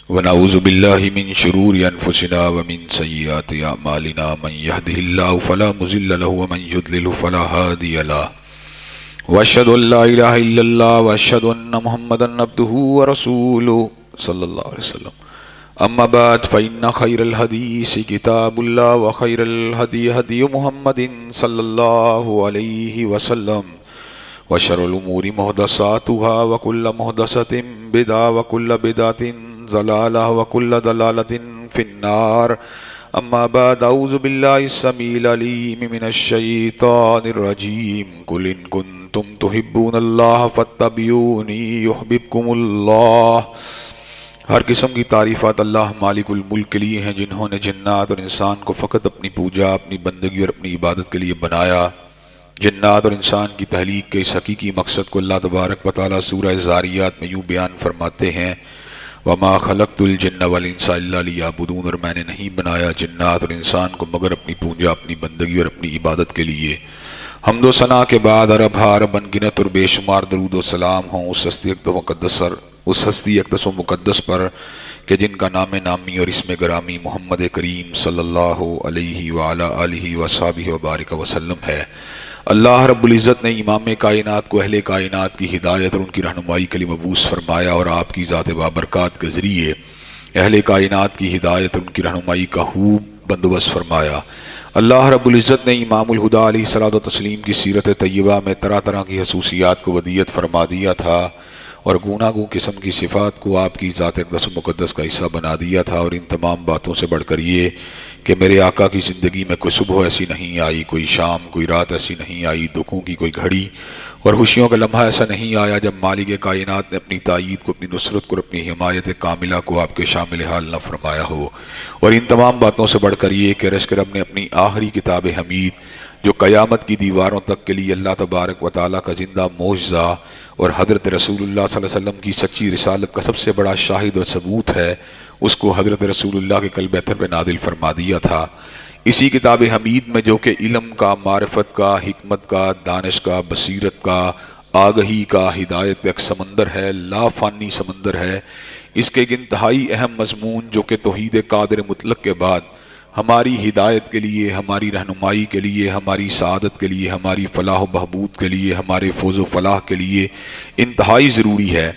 ونعوذ باللہ من شرور انفسنا ومن سیئات اعمالنا من يهده الله فلا مضل له ومن يضلل فلا هادي له واشهد ان لا الہ الا اللہ واشهد ان محمدا عبده ورسوله صلی اللہ علیہ وسلم اما بعد فإن خیر الحدیث کتاب اللہ وخیر الہدی ہدی محمد صلی اللہ علیہ وسلم وشر الامور محدثاتها وكل محدثة بدعة وكل بدعة ضلالة وكل ضلالة في النار اما بعد اعوذ بالله السميع العليم من الشيطان الرجيم قل ان كنتم تحبون الله فاتبعوني يحببكم الله۔ ہر قسم کی تعریفات اللہ مالک الملک کے لیے ہیں، جنہوں نے جنات اور انسان کو فقط اپنی پوجا، اپنی بندگی اور اپنی عبادت کے لیے بنایا۔ جنات اور انسان کی تخلیق کے اس حقیقی مقصد کو اللہ تبارک و تعالیٰ سورہ زاریات میں یوں بیان فرماتے ہیں، وَمَا خَلَقْتُ الْجِنَّ وَالْإِنسَ إِلَّا لِيَعْبُدُونَ، اور میں نے نہیں بنایا جنات اور انسان کو مگر اپنی پوجا، اپنی بندگی اور اپنی عبادت کے لیے۔ حمد و ثنا کے بعد عرب ہارب انگنت اور بے شمار درود و سلام ہوں اس ہستی اقدس و مقدس پر کہ جن کا نام نامی اور اسم گرامی محمد کریم صلی اللہ علیہ وآلہ آلہ وصحبہ وبارک وسلم ہے۔ اللہ رب العزت نے امام کائنات کو اہل کائنات کی ہدایت اور ان کی رہنمائی کے لیے مبعوث فرمایا، اور آپ کی ذات بابرکات کے ذریعے اہل کائنات کی ہدایت اور ان کی رہنمائی کا خوب بندوبست فرمایا۔ اللہ رب العزت نے امام الہدیٰ علیہ الصلوۃ والتسلیم کی سیرت طیبہ میں طرح طرح کی خصوصیات کو ودیت فرما دیا تھا، اور گوناگوں قسم کی صفات کو آپ کی ذات اقدس و مقدس کا حصہ بنا دیا تھا، اور ان تمام باتوں سے بڑھ کر یہ کہ میرے آقا کی زندگی میں کوئی صبح ایسی نہیں آئی، کوئی شام، کوئی رات ایسی نہیں آئی، دکھوں کی کوئی گھڑی اور خوشیوں کا لمحہ ایسا نہیں آیا جب مالک کائنات نے اپنی تائید کو، اپنی نصرت کو اور اپنی حمایت کاملہ کو آپ کے شامل حال نہ فرمایا ہو۔ اور ان تمام باتوں سے بڑھ کر یہ کہ رشک رب نے اپنی آخری کتاب حمید جو قیامت کی دیواروں تک کے لیے اللہ تبارک و تعالیٰ کا زندہ معجزہ اور حضرت رسول اللہ صلی اللہ علیہ وسلم کی سچی رسالت کا سب سے بڑا شاہد اور ثبوت ہے، اس کو حضرت رسول اللہ کے قلب اطہر پہ نازل فرما دیا تھا۔ اسی کتاب حمید میں جو کہ علم کا، معرفت کا، حکمت کا، دانش کا، بصیرت کا، آگہی کا، ہدایت کا ایک سمندر ہے، لا فانی سمندر ہے، اس کے ایک انتہائی اہم مضمون جو کہ توحید قادر مطلق کے بعد ہماری ہدایت کے لیے، ہماری رہنمائی کے لیے، ہماری سعادت کے لیے، ہماری فلاح و بہبود کے لیے، ہمارے فوز و فلاح کے لیے انتہائی ضروری ہے،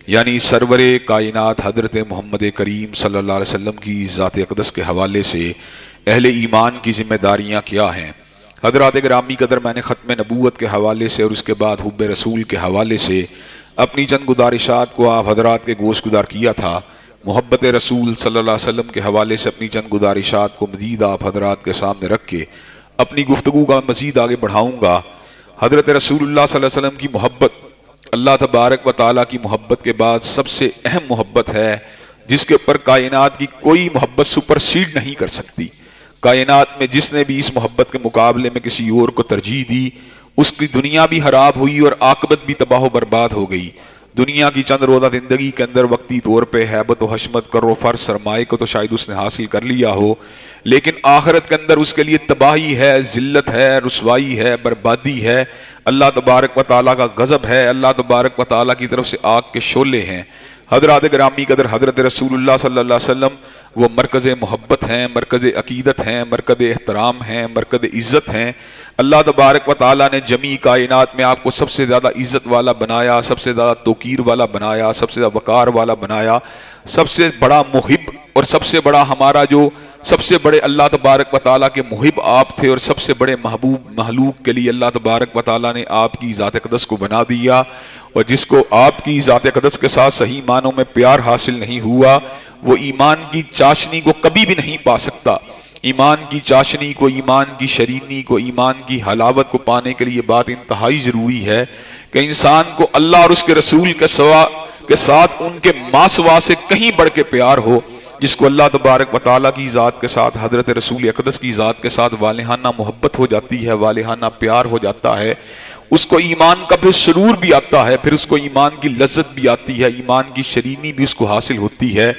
یعنی سرور کائنات حضرت محمد کریم صلی اللہ علیہ وسلم کی ذات اقدس کے حوالے سے اہل ایمان کی ذمہ داریاں کیا ہیں۔ حضرات گرامی قدر، میں نے ختم نبوت کے حوالے سے اور اس کے بعد حب رسول کے حوالے سے اپنی چند گزارشات کو آپ حضرات کے گوش گزار کیا تھا۔ محبت رسول صلی اللہ علیہ وسلم کے حوالے سے اپنی چند گزارشات کو مزید آپ حضرات کے سامنے رکھ کے اپنی گفتگو کا مزید آگے بڑھاؤں گا۔ حضرت رسول اللہ صلی اللہ علیہ وسلم کی محبت اللہ تبارک و تعالیٰ کی محبت کے بعد سب سے اہم محبت ہے، جس کے اوپر کائنات کی کوئی محبت سپرسیڈ نہیں کر سکتی۔ کائنات میں جس نے بھی اس محبت کے مقابلے میں کسی اور کو ترجیح دی، اس کی دنیا بھی خراب ہوئی اور عاقبت بھی تباہ و برباد ہو گئی۔ دنیا کی چند روزہ زندگی کے اندر وقتی طور پہ ہیبت و حشمت، کر و فر، سرمائے کو تو شاید اس نے حاصل کر لیا ہو، لیکن آخرت کے اندر اس کے لیے تباہی ہے، ذلت ہے، رسوائی ہے، بربادی ہے، اللہ تبارک و تعالیٰ کا غضب ہے، اللہ تبارک و تعالیٰ کی طرف سے آگ کے شعلے ہیں۔ حضرات گرامی قدر، حضرت رسول اللہ صلی اللہ علیہ وسلم وہ مرکز محبت ہیں، مرکز عقیدت ہیں، مرکز احترام ہیں، مرکز عزت ہیں۔ اللہ تبارک و تعالیٰ نے جمیع کائنات میں آپ کو سب سے زیادہ عزت والا بنایا، سب سے زیادہ توقیر والا بنایا، سب سے زیادہ وقار والا بنایا، سب سے بڑا محب اور سب سے بڑا ہمارا جو سب سے بڑے اللہ تبارک و تعالیٰ کے محب آپ تھے، اور سب سے بڑے محبوب مخلوق کے لیے اللہ تبارک و تعالیٰ نے آپ کی ذات اقدس کو بنا دیا، اور جس کو آپ کی ذات اقدس کے ساتھ صحیح معنوں میں پیار حاصل نہیں ہوا، وہ ایمان کی چاشنی کو کبھی بھی نہیں پا سکتا۔ ایمان کی چاشنی کو، ایمان کی شرینی کو، ایمان کی حلاوت کو پانے کے لیے بات انتہائی ضروری ہے کہ انسان کو اللہ اور اس کے رسول کے ساتھ ان کے ماسوا سے کہیں بڑھ کے پیار ہو۔ جس کو اللہ تبارک و تعالیٰ کی ذات کے ساتھ، حضرت رسول اقدس کی ذات کے ساتھ والہانہ محبت ہو جاتی ہے، والہانہ پیار ہو جاتا ہے، اس کو ایمان کا پھر سرور بھی آتا ہے، پھر اس کو ایمان کی لذت بھی آتی ہے، ایمان کی شرینی بھی اس کو حاصل ہوتی ہے۔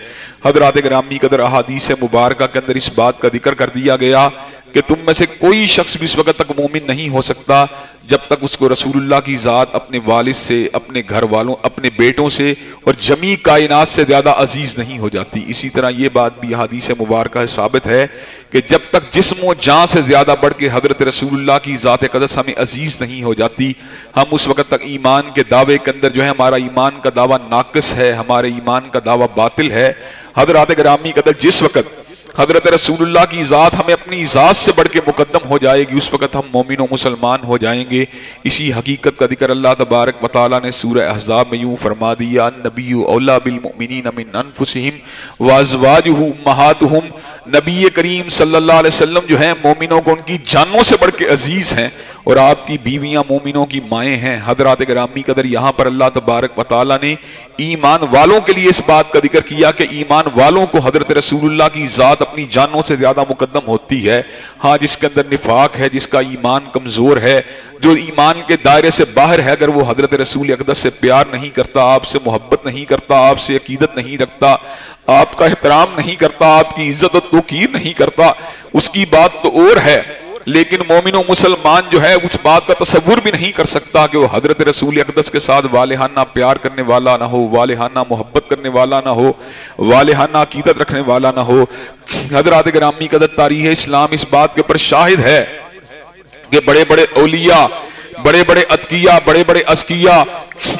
حضرات گرامی قدر، احادیث مبارکہ کے اندر اس بات کا ذکر کر دیا گیا کہ تم میں سے کوئی شخص بھی اس وقت تک مومن نہیں ہو سکتا جب تک اس کو رسول اللہ کی ذات اپنے والد سے، اپنے گھر والوں، اپنے بیٹوں سے اور جمیع کائنات سے زیادہ عزیز نہیں ہو جاتی۔ اسی طرح یہ بات بھی حدیث مبارکہ ثابت ہے کہ جب تک جسم و جان سے زیادہ بڑھ کے حضرت رسول اللہ کی ذات اقدس ہمیں عزیز نہیں ہو جاتی، ہم اس وقت تک ایمان کے دعوے کے اندر جو ہے ہمارا ایمان کا دعویٰ ناقص ہے، ہمارے ایمان کا دعویٰ باطل ہے۔ حضرات گرامی قدر، جس وقت حضرت رسول اللہ کی ذات ہمیں اپنی ذات سے بڑھ کے مقدم ہو جائے گی، اس وقت ہم مومن و مسلمان ہو جائیں گے۔ اسی حقیقت کا ذکر اللہ تبارک و تعالیٰ نے سورہ احزاب میں یوں فرما دیا، النبی اولیٰ بالمؤمنین من انفسہم وازواجہ امہاتہم، نبی کریم صلی اللہ علیہ وسلم جو ہیں مومنوں کو ان کی جانوں سے بڑھ کے عزیز ہیں، اور آپ کی بیویاں مومنوں کی مائیں ہیں۔ حضرات گرامی قدر، یہاں پر اللہ تبارک و تعالیٰ نے ایمان والوں کے لیے اس بات کا ذکر کیا کہ ایمان والوں کو حضرت رسول اللہ کی ذات اپنی جانوں سے زیادہ مقدم ہوتی ہے۔ ہاں، جس کے اندر نفاق ہے، جس کا ایمان کمزور ہے، جو ایمان کے دائرے سے باہر ہے، اگر وہ حضرت رسول اقدس سے پیار نہیں کرتا، آپ سے محبت نہیں کرتا، آپ سے عقیدت نہیں رکھتا، آپ کا احترام نہیں کرتا، آپ کی عزت و توقیر نہیں کرتا، اس کی بات تو اور ہے۔ لیکن مومن و مسلمان جو ہے اس بات کا تصور بھی نہیں کر سکتا کہ وہ حضرت رسول اقدس کے ساتھ والہانہ پیار کرنے والا نہ ہو، والہانہ محبت کرنے والا نہ ہو، والہانہ عقیدت رکھنے والا نہ ہو۔ حضرات گرامی قدر، تاریخ اسلام اس بات کے اوپر شاہد ہے کہ بڑے بڑے اولیاء، بڑے بڑے اتقیاء، بڑے بڑے ازکیاء،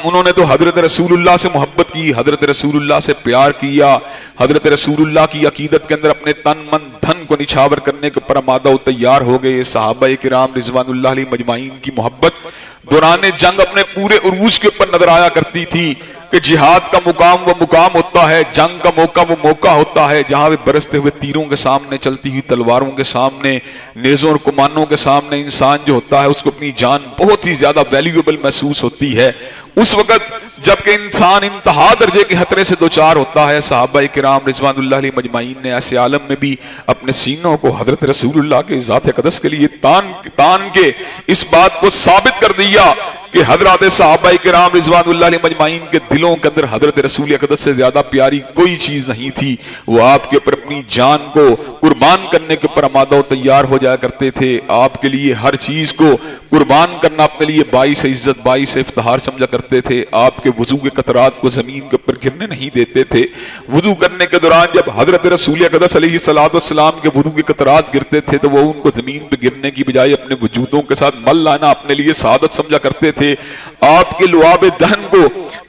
انہوں نے تو حضرت رسول اللہ سے محبت کی، حضرت رسول اللہ سے پیار کیا، حضرت رسول اللہ کی عقیدت کے اندر اپنے تن من دھن کو نچھاور کرنے کے پر آمادہ و تیار ہو گئے۔ صحابہ کرام رضوان اللہ علیہ مجمعین کی محبت دوران جنگ اپنے پورے عروج کے اوپر نظر آیا کرتی تھی کہ جہاد کا مقام وہ مقام ہوتا ہے، جنگ کا موقع وہ موقع ہوتا ہے جہاں برستے ہوئے تیروں کے سامنے، چلتی ہوئی تلواروں کے سامنے، نیزوں اور کمانوں کے سامنے انسان جو ہوتا ہے اس کو اپنی جان بہت ہی زیادہ ویلیویبل محسوس ہوتی ہے۔ اس وقت جب کہ انسان انتہا درجے کے خطرے سے دوچار ہوتا ہے، صحابہ کرام رضوان اللہ علیہ مجمعین نے ایسے عالم میں بھی اپنے سینوں کو حضرت رسول اللہ کے ذات اقدس کے لیے تان کے اس بات کو ثابت کر دیا کہ حضرات صحابہ کرام رضوان اللہ علیہ مجمعین کے دلوں کے اندر حضرت رسول اقدس سے زیادہ پیاری کوئی چیز نہیں تھی۔ وہ آپ کے اوپر اپنی جان کو قربان کرنے کے اوپر آمادہ و تیار ہو جایا کرتے تھے۔ آپ کے لیے ہر چیز کو قربان کرنا اپنے لیے باعث عزت، باعث افتخار سمجھا کرتے تھے۔ آپ کے وضو کے قطرات کو زمین کے اوپر گرنے نہیں دیتے تھے۔ وضو کرنے کے دوران جب حضرت رسول اقدس علیہ السلام کے وضو کے قطرات گرتے تھے تو وہ ان کو زمین پہ گرنے کی بجائے اپنے وجودوں کے ساتھ مل لانا اپنے لیے سعادت سمجھا کرتے تھے۔ آپ کے لعاب دہن کو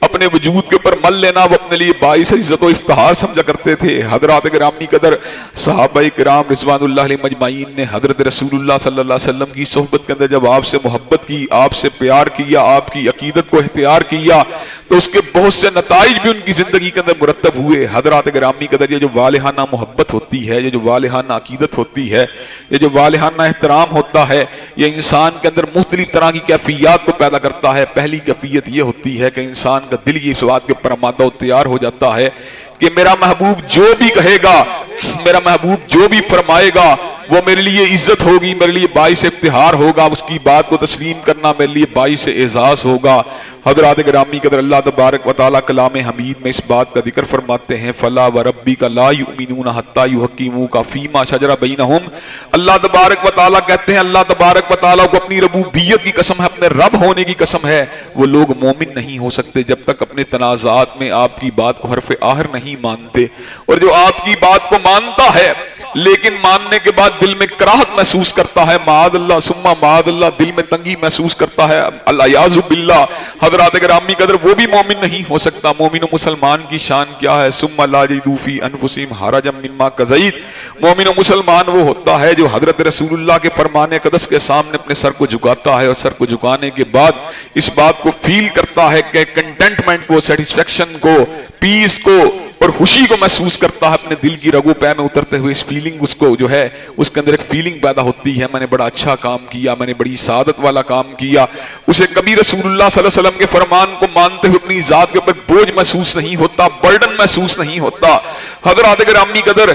اپنے وجود کے اوپر مل لینا وہ اپنے لیے باعث عزت و افتخار سمجھا کرتے تھے۔ حضرات گرامی قدر، صحابہ کرام رضوان اللہ علیہ مجمعین نے حضرت رسول اللہ صلی اللہ علیہ وسلم کی صحبت کے اندر جب آپ سے محبت کی، آپ سے پیار کیا، آپ کی عقیدت کو اختیار کیا تو اس کے بہت سے نتائج بھی ان کی زندگی کے اندر مرتب ہوئے۔ حضرات گرامی قدر، یہ جو والہانہ محبت ہوتی ہے، یہ جو والہانہ عقیدت ہوتی ہے، یہ جو والہانہ احترام ہوتا ہے، یہ انسان کے اندر مختلف طرح کی کیفیات کو پیدا کرتا ہے۔ پہلی کیفیت یہ ہوتی ہے کہ انسان کا دل یہ اس بات کے اوپر آمادہ و تیار ہو جاتا ہے کہ میرا محبوب جو بھی کہے گا، میرا محبوب جو بھی فرمائے گا وہ میرے لیے عزت ہوگی، میرے لیے باعث افتخار ہوگا، اس کی بات کو تسلیم کرنا میرے لیے باعث اعزاز ہوگا۔ حضرات گرامی قدر، اللہ تبارک و تعالیٰ کلام حمید میں اس بات کا ذکر فرماتے ہیں، فَلَا وَرَبِّكَ لَا يُؤْمِنُونَ حَتَّى يُحَكِّمُوكَ فِيمَا شَجَرَ بَيْنَهُمْ۔ اللہ تبارک و تعالیٰ کہتے ہیں، اللہ تبارک و تعالیٰ کو اپنی ربوبیت کی قسم ہے، اپنے رب ہونے کی قسم ہے، وہ لوگ مومن نہیں ہو سکتے جب تک اپنے تنازعات میں آپ کی بات کو حرف آخر نہیں مانتے۔ اور جو آپ کی بات کو مانتا ہے لیکن ماننے کے بعد دل میں کراہت محسوس کرتا ہے، معاذ اللہ ثم معاذ اللہ، دل میں تنگی محسوس کرتا ہے، الیاذ باللہ، حضرات گرامی قدر وہ بھی مومن نہیں ہو سکتا۔ مومن و مسلمان کی شان کیا ہے؟ ثم لا یجدوا فی انفسہم حرجا مما قضیت۔ مومن و مسلمان وہ ہوتا ہے جو حضرت رسول اللہ کے فرمان اقدس کے سامنے اپنے سر کو جھکاتا ہے اور سر کو جھکانے کے بعد اس بات کو فیل کرتا ہے کہ کنٹینٹمنٹ کو، سیٹسفیکشن کو، پیس کو اور خوشی کو محسوس کرتا ہے اپنے دل کی رگو پہ میں اترتے ہوئے۔ اس فیلنگ اس کو جو ہے اس کے اندر ایک فیلنگ پیدا ہوتی ہے، میں نے بڑا اچھا کام کیا، میں نے بڑی سعادت والا کام کیا۔ اسے کبھی رسول اللہ صلی اللہ علیہ وسلم کے فرمان کو مانتے ہوئے اپنی ذات کے اوپر بوجھ محسوس نہیں ہوتا، برڈن محسوس نہیں ہوتا۔ حضرات گرامی قدر،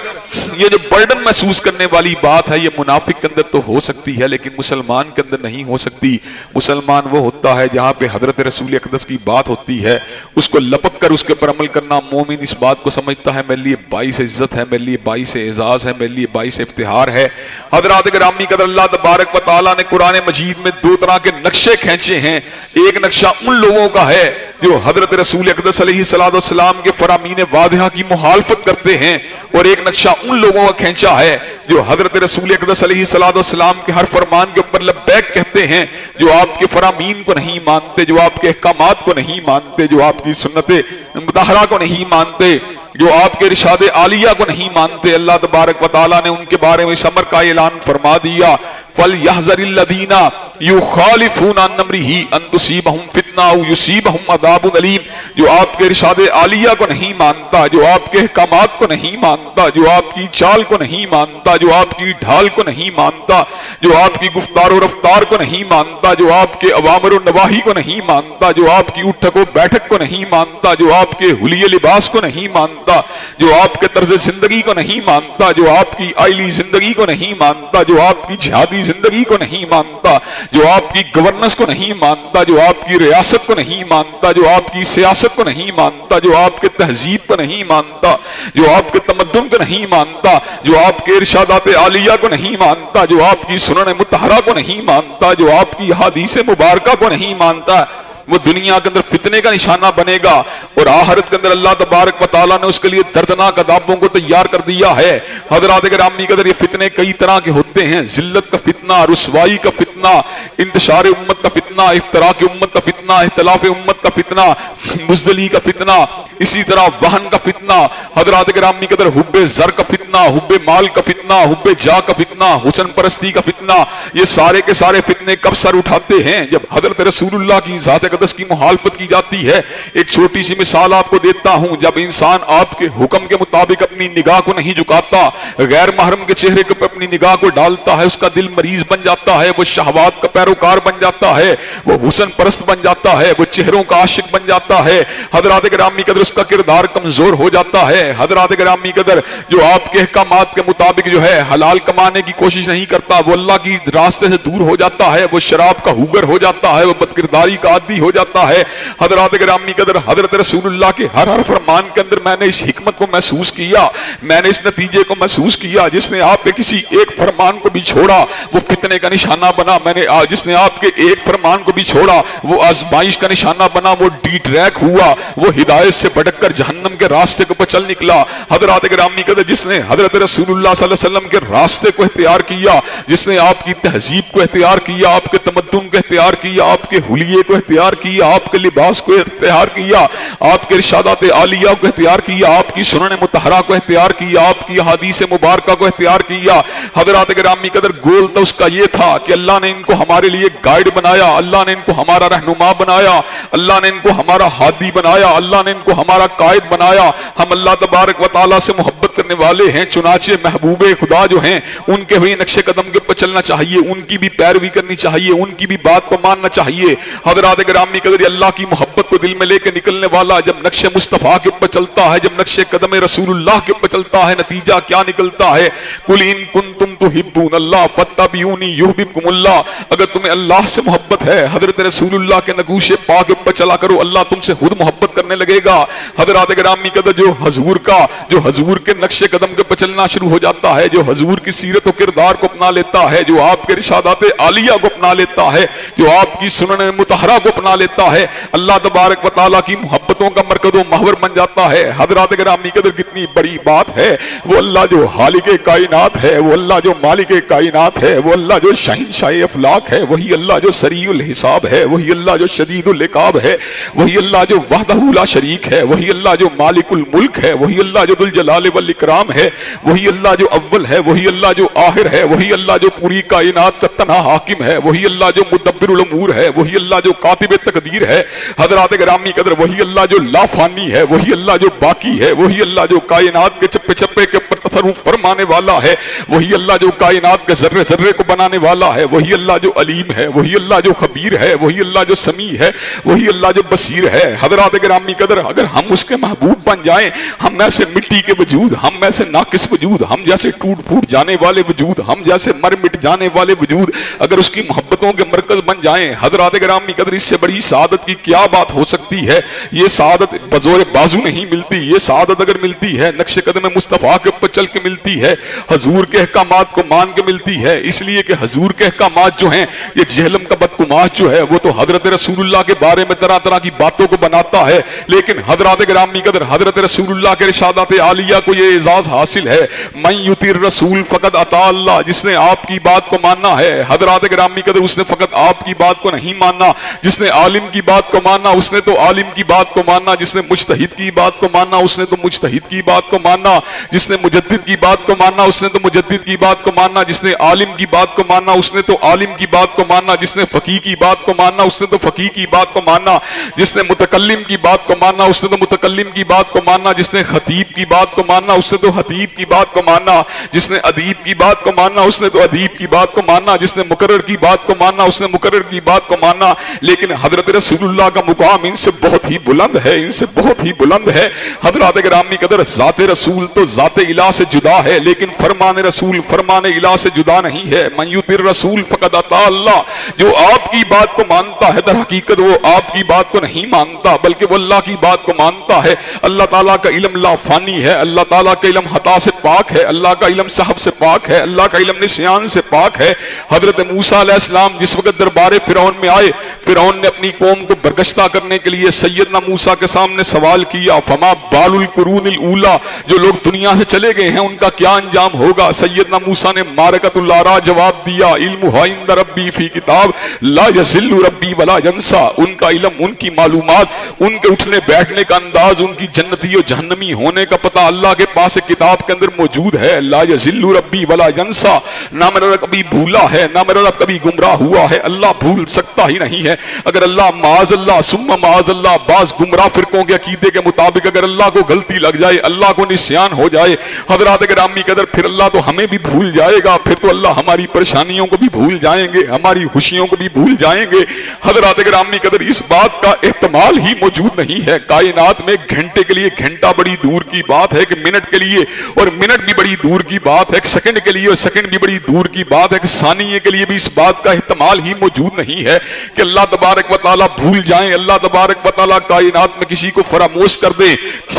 یہ جو برڈن محسوس کرنے والی بات ہے یہ منافق کے اندر تو ہو سکتی ہے لیکن مسلمان کے اندر نہیں ہو سکتی۔ مسلمان وہ ہوتا ہے جہاں پہ حضرت رسول اقدس کی بات ہوتی ہے اس کو لپک کر اس کے پر عمل کرنا۔ مومن اس بات کو سمجھتا ہے میرے لیے باعث عزت ہے، میرے لیے باعث اعزاز ہے، میرے لیے باعث افتخار ہے۔ حضرات گرامی قدر، اللہ تبارک و تعالیٰ نے قرآن مجید میں دو طرح کے نقشے کھینچے ہیں۔ ایک نقشہ ان لوگوں کا ہے جو حضرت رسول اقدس علیہ السلام کے فرامین واضحہ کی مخالفت کرتے ہیں، اور ایک نقشہ ان لوگوں کا کھینچا ہے جو حضرت رسول اقدس علیہ السلام کے ہر فرمان کے اوپر لبیک کہتے ہیں، جو آپ کے فرامین کو نہیں مانتے، جو آپ کے احکامات کو نہیں مانتے، جو آپ کی سنت مطہرہ کو نہیں مانتے، جو آپ کے ارشاد عالیہ کو نہیں مانتے۔ اللہ تبارک و تعالیٰ نے ان کے بارے میں اس امر کا اعلان فرما دیا، فَلْيَحْذَرِ الَّذِينَ يُخَالِفُونَ عَنْ أَمْرِهِ أَن تُصِيبَهُمْ فِتْنَةٌ أَوْ يُصِيبَهُمْ عَذَابٌ أَلِيمٌ۔ جو آپ کے ارشاد عالیہ کو نہیں مانتا، جو آپ کے احکامات کو نہیں مانتا، جو آپ کی چال کو نہیں مانتا، جو آپ کی ڈھال کو نہیں مانتا، جو آپ کی گفتار و رفتار کو نہیں مانتا، جو آپ کے اوامر و نواہی کو نہیں مانتا، جو آپ کی اٹھک و بیٹھک کو نہیں مانتا، جو آپ کے حلیے لباس کو نہیں مانتا، جو آپ کے طرز زندگی کو نہیں مانتا، جو آپ کی آئلی زندگی کو نہیں مانتا، جو آپ کی جہادی زندگی کو نہیں مانتا، جو آپ کی گورننس کو نہیں مانتا، جو آپ کی ریاست کو نہیں مانتا، جو آپ کی سیاست کو نہیں مانتا، جو آپ کے تہذیب کو نہیں مانتا، جو آپ کے تمدن کو نہیں مانتا، جو آپ کے ارشادات عالیہ کو نہیں مانتا، جو آپ کی سنن مطہرہ کو نہیں مانتا، جو آپ کی حدیث مبارکہ کو نہیں مانتا، وہ دنیا کے اندر فتنے کا نشانہ بنے گا، اور آخرت کے اندر اللہ تبارک و تعالیٰ نے اس کے لیے دردناک عذابوں کو تیار کر دیا ہے۔ حضرات گرامی قدر، یہ فتنے کئی طرح کے ہوتے ہیں، ذلت کا فتنہ، رسوائی کا فتنہ، انتشار امت کا فتنہ، افتراق امت کا فتنہ، اختلاف امت کا فتنہ، بزدلی کا فتنہ، اسی طرح وہن کا فتنہ، حضرات گرامی قدر حب زر کا فتنہ، حب مال کا فتنہ، حب جاہ کا فتنہ، حسن پرستی کا فتنہ۔ یہ سارے کے سارے فتنے کب سر اٹھاتے ہیں؟ جب حضرت رسول اللہ کی ذات اقدس کی مخالفت کی جاتی ہے۔ ایک چھوٹی سی مثال آپ کو دیتا ہوں، جب انسان آپ کے حکم کے مطابق اپنی نگاہ کو نہیں جھکاتا، غیر محرم کے چہرے پر اپنی نگاہ کو ڈالتا ہے، اس کا دل مریض بن جاتا ہے، وہ شہوات کا پیروکار بن جاتا ہے، وہ حسن پرست بن جاتا ہے، وہ چہروں کا عاشق بن جاتا ہے۔ حضرات گرامی قدر، اس کا کردار کمزور ہو جاتا ہے۔ حضرات گرامی قدر، جو آپ کے احکامات کے مطابق جو ہے حلال کمانے کی کوشش نہیں کرتا، وہ اللہ کی راستے سے دور ہو جاتا ہے، وہ شراب کا ہوگر ہو جاتا ہے، وہ بدکرداری کا عادی ہو جاتا ہے۔ حضرات گرامی قدر، حضرت رسول اللہ کے ہر فرمان کے اندر میں نے اس حکمت کو محسوس کیا، میں نے اس نتیجے کو محسوس کیا، جس نے آپ کے کسی ایک فرمان کو بھی چھوڑا وہ فتنے کا نشانہ بنا، جس نے آپ کے ایک فرمان کو بھی چھوڑا وہ آزمائش کا نشانہ بنا، وہ ڈی ٹریک ہوا، وہ ہدایت سے بھٹک کر جہنم کے راستے کو چل نکلا۔ حضرات گرامی قدر، جس نے حضرت رسول اللہ صلی اللہ علیہ وسلم کے راستے کو اختیار کیا، جس نے آپ کی تہذیب کو اختیار کیا، آپ کے تمدن کو اختیار کیا، آپ کے حلیے کو اختیار کیا، آپ کے لباس کو اختیار کیا، آپ کے ارشادات عالیہ کو اختیار کیا، آپ کی سنن مطہرہ کو اختیار کیا، آپ کی حدیث مبارکہ کو اختیار کیا۔ حضرات گرامی قدر، گول تو اس کا یہ تھا کہ اللہ نے ان کو ہمارے لیے گائیڈ بنایا، اللہ نے ان کو ہمارا رہنما بنایا، اللہ نے ان کو ہمارا ہادی بنایا، اللہ نے ان کو ہمارا قائد بنایا۔ ہم اللہ تبارک و تعالیٰ سے محبت کرنے والے ہیں، چنانچہ محبوب خدا جو ہیں ان کے وہی نقش قدم کے اوپر چلنا چاہیے، ان کی بھی پیروی کرنی چاہیے، ان کی بھی بات کو ماننا چاہیے۔ حضرات گرامی قدر، اللہ کی محبت کو دل میں لے کے نکلنے والا جب نقش مصطفیٰ کے اوپر چلتا ہے، جب نقش قدم رسول اللہ کے اوپر چلتا ہے، نتیجہ کیا نکلتا ہے؟ قل ان کنتم تحبون اللہ فاتبعونی یحببکم اللہ۔ اگر تمہیں اللہ سے محبت ہے، حضرت رسول اللہ کے نگوش پاک کے اوپر چلا کرو، اللہ تم سے خود محبت کرنے لگے گا۔ حضرات گرامی قدر، جو حضور کے نقش قدم کے اوپر چلنا شروع ہو جاتا ہے، جو حضور کی سیرت و کردار کو اپنا لیتا ہے، جو آپ کے ارشادات عالیہ کو اپنا لیتا ہے، جو آپ کی سنن مطہرہ کو اپنا لیتا ہے، اللہ تبارک و تعالیٰ کی محبتوں کا مرکز و محور بن جاتا ہے۔ حضرات گرامی قدر، کتنی بڑی بات ہے، وہ اللہ جو خالق کائنات ہے، وہ اللہ جو مالک کائنات ہے، وہ اللہ جو شہنشاہ افلاک ہے، وہی اللہ جو سریع الحساب ہے، وہی اللہ جو شدید العقاب ہے، وہی اللہ جو وحدہ لا شریک ہے، وہی اللہ جو مالک الملک ہے، وہی اللہ جو ذوالجلال والاکرام ہے، وہی اللہ جو اول ہے، وہی اللہ جو آخر ہے، وہی اللہ جو پوری کائنات کا تنہا حاکم ہے، وہی اللہ جو مدبر الامور ہے، وہی اللہ جو کاتب تقدیر ہے۔ حضرات گرامی قدر، وہی اللہ جو لا فانی ہے، وہی اللہ جو باقی ہے، وہی اللہ جو کائنات کے چپے چپے کے اوپر تصرف فرمانے والا ہے، وہی اللہ جو کائنات کے ذرے ذرے کو بنانے والا ہے، وہی اللہ جو علیم ہے، وہی اللہ جو خبیر ہے، وہی اللہ جو سمیع ہے، وہی اللہ جو بصیر ہے۔ حضرات گرامی قدر، اگر ہم اس کے محبوب بن جائیں، ہم ایسے مٹی کے وجود، ہم ایسے ناقص وجود، ہم جیسے ٹوٹ پھوٹ جانے والے وجود، ہم جیسے مر مٹ جانے والے وجود اگر اس کی محبتوں کے مرکز بن جائیں، حضرات گرامی قدر، اس سے بڑی سعادت کی کیا بات ہو سکتی ہے؟ یہ سعادت بزور بازو نہیں ملتی، یہ سعادت اگر ملتی ہے نقش قدم مصطفیٰ کے اوپر چل چل کے ملتی ہے، حضور کے احکامات کو مان کے ملتی ہے، اس لیے کہ حضور کے احکامات جو ہیں، یہ جہلم کا بدگماش جو ہے وہ تو حضرت رسول اللہ کے بارے میں طرح طرح کی باتوں کو بناتا ہے، لیکن حضرات گرامی قدر حضرت رسول اللہ کے ارشادات عالیہ کو یہ اعزاز حاصل ہے، من یطیع الرسول فقد اطاع اللہ، جس نے آپ کی بات کو ماننا ہے حضرات گرامی قدر اس نے فقط آپ کی بات کو نہیں ماننا، جس نے عالم کی بات کو ماننا اس نے تو عالم کی بات کو ماننا، جس نے مجتہد کی بات کو ماننا اس نے تو مجتہد کی بات کو ماننا، جس نے مجدد کی بات کو ماننا اس نے تو مجدد کی بات کو ماننا، جس نے عالم کی بات کو ماننا اس نے تو عالم کی بات کو ماننا، جس نے فقیہ کی بات کو ماننا اس نے تو فقیہ کی بات کو ماننا، جس نے متکلم کی بات کو ماننا اس نے تو متکلم کی بات کو ماننا، جس نے خطیب کی بات کو ماننا اس نے تو خطیب کی بات کو ماننا، جس نے ادیب کی بات کو ماننا اس نے تو ادیب کی بات کو ماننا، جس نے مقرر کی بات کو ماننا اس نے مقرر کی بات کو ماننا۔ لیکن حضرت رسول اللہ کا مقام ان سے بہت ہی بلند ہے، ان سے بہت ہی بلند ہے۔ حضرات گرامی قدر ذات رسول تو ذات الہ سے جدا ہے، لیکن فرمان رسول فرمان الہ سے جدا نہیں ہے۔ من یطیع الرسول فقد اطاع اللہ، جو آپ کی بات کو مانتا ہے در حقیقت وہ آپ کی بات کو نہیں مانتا بلکہ وہ اللہ کی بات کو مانتا ہے۔ اللہ تعالیٰ کا علم لا فانی ہے، اللہ تعالیٰ کا علم خطا سے پاک ہے، اللہ کا علم سہو سے پاک ہے، اللہ کا علم نسیان سے پاک ہے۔ حضرت موسیٰ علیہ السلام جس وقت دربار فرعون میں آئے، فرعون نے اپنی قوم کو برگشتہ کرنے کے لیے سیدنا موسیٰ کے سامنے سوال کیا، فما بال القرون الاولی، جو لوگ دنیا سے چلے گئے ہیں ان کا کیا انجام ہوگا؟ سیدنا موسیٰ نے مارکۃ الارا جواب دیا، علمھا عند ربی فی کتاب لا یضل ربی ولا ینسیٰ، ان کا علم، ان کی معلومات، ان کے اٹھنے بیٹھنے کا انداز، ان کی جنتی و جہنمی ہونے کا پتہ اللہ کے پاس ایک کتاب کے اندر موجود ہے۔ لا یضل ربی ولا ینسیٰ، نہ میرا رب کبھی بھولا ہے نہ میرا رب کبھی گمراہ ہوا ہے، اللہ بھول سکتا ہی نہیں ہے۔ اگر اللہ معاذ اللہ ثم معاذ اللہ بعض گمراہ فرقوں کے عقیدے کے مطابق اگر اللہ کو غلطی لگ جائے، اللہ کو نسیان ہو جائے حضرات گرامی قدر، پھر اللہ تو ہمیں بھی بھول جائے گا، پھر تو اللہ ہماری پریشانیوں کو بھی بھول جائیں گے، ہماری خوشیوں کو بھی بھول جائیں گے۔ حضرات گرامی قدر اس بات کا احتمال ہی موجود نہیں ہے۔ کائنات میں گھنٹے کے لیے گھنٹہ بڑی دور کی بات ہے، کہ منٹ کے لیے اور منٹ بھی بڑی دور کی بات ہے، ایک سیکنڈ کے لیے اور سیکنڈ بھی بڑی دور کی بات ہے، کہ ثانیے کے لیے بھی اس بات کا احتمال ہی موجود نہیں ہے کہ اللہ تبارک و تعالیٰ بھول جائیں، اللہ تبارک و تعالیٰ کائنات میں کسی کو فراموش کر دے۔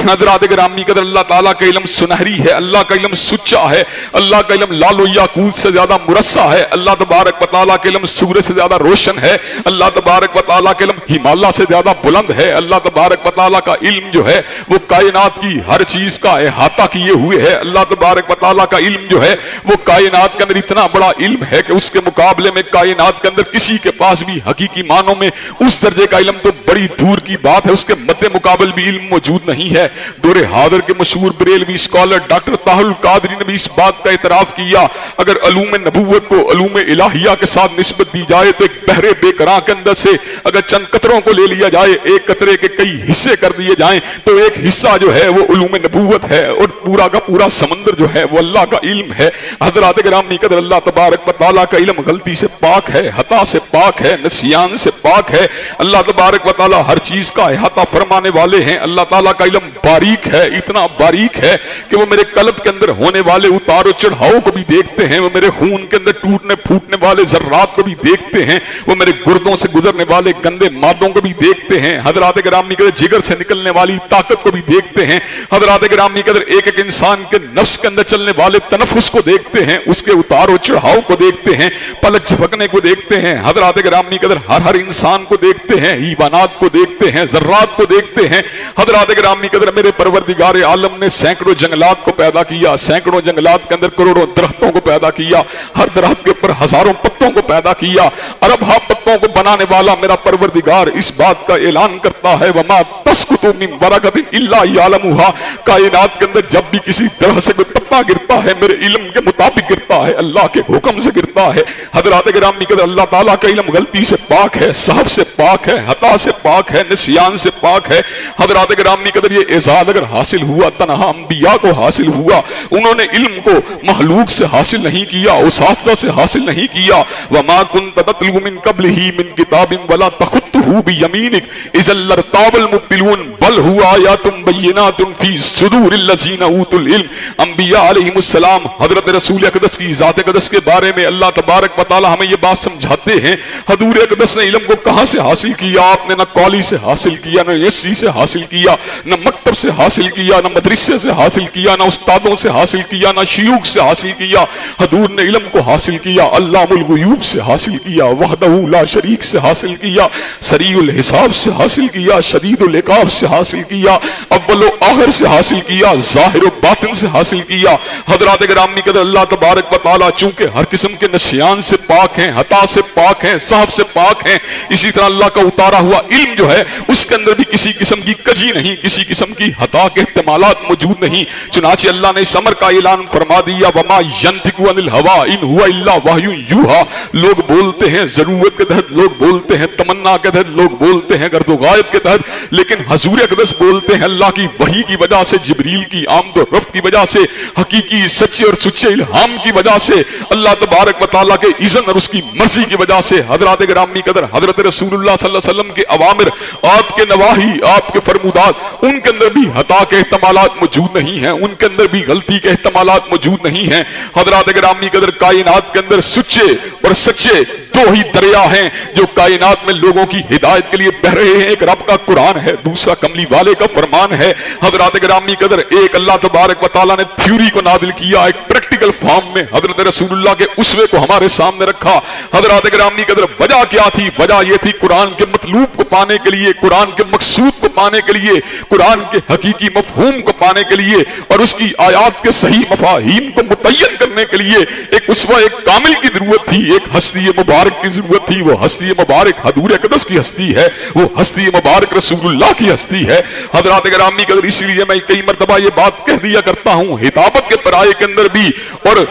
حضرات گرامی قدر اللہ تعالیٰ کا علم سنہری ہے، اللہ کا علم سچا ہے، اللہ کا علم لال و یاقوت سے زیادہ مرصع ہے، اللہ تبارک و تعالیٰ کا علم سورج سے زیادہ روشن ہے، اللہ تبارک و تعالیٰ کا علم ہمالیہ سے زیادہ بلند ہے، اللہ تبارک و تعالیٰ کا علم جو ہے وہ کائنات کی ہر چیز کا احاطہ کیے ہوئے ہے، اللہ تبارک و تعالیٰ کا علم جو ہے وہ کائنات کے اندر اتنا بڑا علم ہے کہ اس کے مقابلے میں کائنات کے اندر کسی کے پاس بھی حقیقی معنوں میں اس درجے کا علم تو بڑی دور کی بات ہے، اس کے مد مقابل بھی علم موجود نہیں ہے۔ دور حاضر کے مشہور بریلوی اسکالر ڈاکٹر طاہر القادری نے بھی اس بات کا اعتراف کیا، اگر علوم نبوت کو علوم الہیہ کے ساتھ نسبت دی جائے تو ایک بحر بے قراں کے اندر سے اگر چند قطروں کو لے لیا جائے، ایک قطرے کے کئی حصے کر دیے جائیں تو ایک حصہ جو ہے وہ علوم نبوت ہے، اور پورا کا پورا سمندر جو ہے وہ اللہ کا علم ہے۔ حضرات گرامی قدر اللہ تبارک و تعالیٰ کا علم غلطی سے پاک ہے، خطا سے پاک ہے، نسیان سے پاک ہے، اللہ تبارک و تعالیٰ ہر چیز کا احاطہ فرمانے والے ہیں۔ اللہ تعالیٰ کا علم باریک ہے، اتنا باریک ہے کہ وہ میرے قلب کے اندر ہونے والے اتار و چڑھاؤ کو بھی دیکھتے ہیں، وہ میرے خون کے اندر ٹوٹنے پھوٹنے والے ذرات کو بھی دیکھتے ہیں، وہ میرے گردوں سے گزرنے والے گندے مادوں کو بھی دیکھتے ہیں، حضرات گرامی قدر جگر سے نکلنے والی طاقت کو بھی دیکھتے ہیں، حضرات گرامی قدر ایک ایک انسان کے نفس کے اندر چلنے والے تنفس کو دیکھتے ہیں، اس کے اتار و چڑھاؤ کو دیکھتے ہیں، پلک جھپکنے کو دیکھتے ہیں، حضرات گرامی قدر ہر انسان کو دیکھتے ہیں، حیوانات کو دیکھتے ہیں، ذرات کو دیکھتے ہیں۔ حضرات گرامی قدر میرے پروردگار عالم نے سینکڑوں جنگلات کو پیدا کیا، سینکڑوں جنگلات کے اندر کروڑوں درختوں کو پیدا کیا، ہر درخت کے اوپر ہزاروں پتوں کو پیدا کیا، ارب ہا پتوں کو بنانے والا میرا پروردگار اس بات کا اعلان کرتا ہے وما تسقط من ورقۃ الا یعلمھا، کائنات کے اندر جب بھی کسی درخت سے کوئی پتا گرتا ہے میرے علم کے مطابق گرتا ہے، اللہ کے حکم سے گرتا ہے۔ حضرات گرامی قدر اللہ تعالیٰ کا علم غلطی سے پاک ہے، سہو سے پاک ہے، خطا سے پاک ہے، نسیان سے پاک ہے۔ حضرات گرامی قدر یہ اعزاز اگر حاصل ہوا تنہا انبیاء کو حاصل ہوا، انہوں نے علم کو مخلوق سے حاصل نہیں کیا، اساتذہ سے حاصل نہیں کیا۔ وما كنت تتلو من قبله من کتاب ولا تخطه بيمينك اذا لارتاب المبطلون بل هو آیات بینات فی صدور الذین اوتوا العلم۔ انبیاء علیہم السلام حضرت رسول اقدس کی ذات اقدس کے بارے میں اللہ تبارک و تعالی ہمیں یہ بات سمجھاتے ہیں، حضور اقدس نے علم کو کہاں سے حاصل کیا؟ آپ نے نہ کالی سے حاصل کیا، نہ یسی سے حاصل کیا، نہ مکتب سے حاصل کیا، نہ مدرسے سے حاصل کیا، نہ استاد استادوں سے حاصل کیا، نہ شیوخ سے حاصل کیا، حضور نے علم کو حاصل کیا علام الغیوب سے حاصل کیا، وحدہ لا شریک سے حاصل کیا، سریع الحساب سے حاصل کیا، شدید العقاب سے حاصل کیا، اول و آخر سے حاصل کیا، ظاہر و باطن سے حاصل کیا۔ حضرات گرامی قدر اللہ تبارک و تعالی چونکہ ہر قسم کے نسیان سے پاک ہیں، خطا سے پاک ہیں، سہو سے پاک ہیں، اسی طرح اللہ کا اتارا ہوا علم جو ہے اس کے اندر بھی کسی قسم کی کجی نہیں، کسی قسم کی خطا کے احتمالات موجود نہیں۔ چنانچہ اللہ نے اس امر کا اعلان فرما دیا وما ینطق عن الہوا ان ہوا الا وحی یوحی۔ لوگ بولتے ہیں ضرورت کے تحت، لوگ بولتے ہیں تمنا کے تحت، لوگ بولتے ہیں گرد و غائب کے تحت، لیکن حضور اقدس بولتے ہیں اللہ کی وحی کی وجہ سے، جبریل کی آمد و رفت کی وجہ سے، حقیقی سچے اور سچے الہام کی وجہ سے، اللہ تبارک و تعالیٰ کے اذن اور اس کی مرضی کی وجہ سے۔ حضرات گرامی قدر حضرت رسول اللہ صلی اللہ علیہ وسلم کے اوامر، آپ کے نواہی، آپ کے فرمودات، ان کے اندر بھی خطا کے احتمالات موجود نہیں ہیں، ان کے اندر بھی غلطی کے احتمالات موجود نہیں ہیں۔ حضرات گرامی قدر کائنات کے اندر سچے اور سچے دو ہی دریا ہیں جو کائنات میں لوگوں کی ہدایت کے لیے بہ رہے ہیں، ایک رب کا قرآن ہے، دوسرا کملی والے کا فرمان ہے۔ حضرات گرامی قدر ایک اللہ تبارک و تعالیٰ نے تھیوری کو نازل کیا، ایک پریکٹیکل فارم میں حضرت رسول اللہ کے اسوے کو ہمارے سامنے رکھا۔ حضرات گرامی قدر وجہ کیا تھی؟ وجہ یہ تھی قرآن کے مطلوب کو پانے کے لیے، قرآن کے مقصود کو پانے کے لیے، قرآن کے حقیقی مفہوم کو پانے کے لیے اور اس کی آیات کے صحیح مفاہیم کو متعین کرنے کے لیے ایک اسوہ، ایک کامل کی ضرورت تھی، ایک ہستی مبارک کی ضرورت تھی۔ وہ ہستی مبارک حضور اقدس کی ہستی ہے، وہ ہستی مبارک رسول اللہ کی ہستی ہے۔ حضرات گرامی قدر اس لیے میں کئی مرتبہ یہ بات کہہ دیا کرتا ہوں خطابت کے پرائے کے اندر بھی اور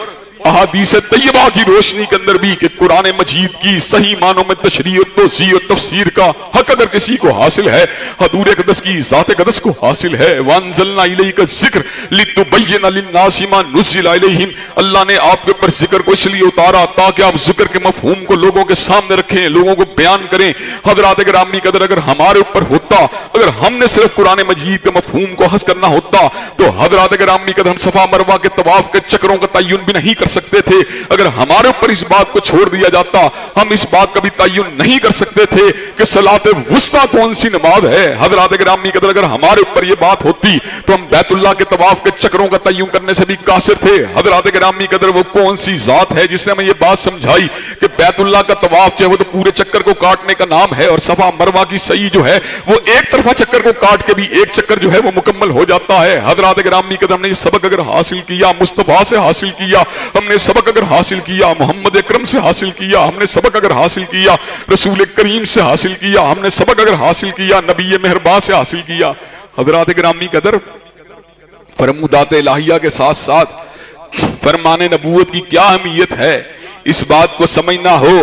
احادیث طیبہ کی روشنی کے اندر بھی کہ قرآن مجید کی صحیح معنوں میں تشریح و توضیح و تفسیر کا حق اگر کسی کو حاصل ہے، حضور اقدس کی ذات اقدس کو حاصل ہے۔ وَأَنزَلْنَا إِلَيْكَ الذِّكْرَ لِتُبَيِّنَ لِلنَّاسِ مَا نُزِّلَ إِلَيْهِمْ۔ اللہ نے آپ کے اوپر ذکر کو اس لیے اتارا تاکہ آپ ذکر کے مفہوم کو لوگوں کے سامنے رکھیں، لوگوں کو بیان کریں۔ حضرات گرامی قدر اگر ہمارے اوپر ہوتا، اگر ہم نے صرف قرآن مجید کے مفہوم کو حس کرنا ہوتا تو حضرات گرامی قدر ہم صفا مروہ کے طواف کے چکروں کا تعین بھی نہیں کر سکتے تھے۔ اگر ہمارے اوپر اس بات کو چھوڑ دیا جاتا ہم اس بات کا بھی تعین نہیں کر سکتے تھے کہ صلاۃ وسطیٰ کون سی نماز ہے۔ حضرات گرامی قدر اگر ہمارے اوپر یہ بات ہوتی تو ہم بیت اللہ کے طواف کے چکروں کا تعین کرنے سے بھی قاصر تھے۔ حضرات گرامی قدر وہ کون سی ذات ہے جس نے ہمیں یہ بات سمجھائی کہ بیت اللہ کا طواف جو ہے وہ تو پورے چکر کو کاٹنے کا نام ہے اور صفا مروہ کی سعی جو ہے وہ ایک طرفہ چکر کو کاٹ کے بھی ایک چکر جو ہے وہ مکمل ہو جاتا ہے۔ حضرات گرامی قدر ہم نے یہ سبق اگر حاصل کیا، مصطفیٰ سے حاصل کیا، ہم نے سبق اگر حاصل کیا، محمد اکرم سے حاصل کیا، ہم نے سبق اگر حاصل کیا، رسول کریم سے حاصل کیا، ہم نے سبق اگر حاصل کیا، نبی مہربان سے حاصل کیا۔ حضرات گرامی قدر فرمودات الہیہ کے ساتھ ساتھ فرمان نبوت کی کیا اہمیت ہے، اس بات کو سمجھنا ہو